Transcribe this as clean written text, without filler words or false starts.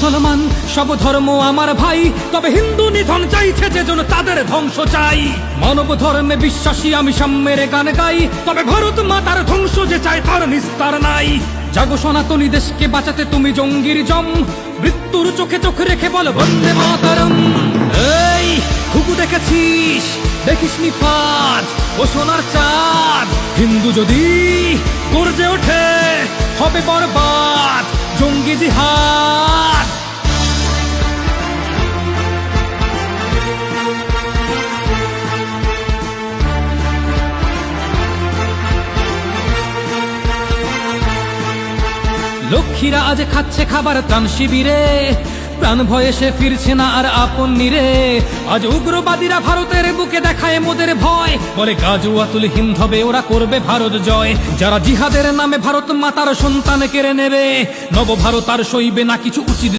মুসলমান সব ধর্ম আমার ভাই, তবে হিন্দু নিধন চাইছে যে জন তাদের ধ্বংস চাই। মানব ধর্মে বিশ্বাসী আমি সাম্যের গান গাই, তবে ভারত মাতার ধ্বংস যে চায় তার নিস্তার নাই। জাগো সনাতনী দেশকে বাঁচাতে তুমি জঙ্গির জম, মৃত্যুর চোখে চোখ রেখে বল বন্দে মাতরম। এই খুকু দেখেছিস, দেখিসনি ফাঁদ ও সোনার চাঁদ, হিন্দু যদি গর্জে ওঠে হবে বরবাদ জঙ্গি জিহাদ। লক্ষ্মীরা আজ খাচ্ছে খাবার ত্রাণ শিবিরে, প্রাণ ভয়ে সে ফিরছে না আর আপন নিরে। আজ উগ্রবাদীরা ভারতের বুকে দেখায় মোদের ভয়, বলে গাজুয়াতুল হিন্দ হবে ওরা করবে ভারত জয়। যারা জিহাদের নামে ভারত মাতার সন্তান কেড়ে নেবে, নব ভারত আর সইবে না কিছু উচিত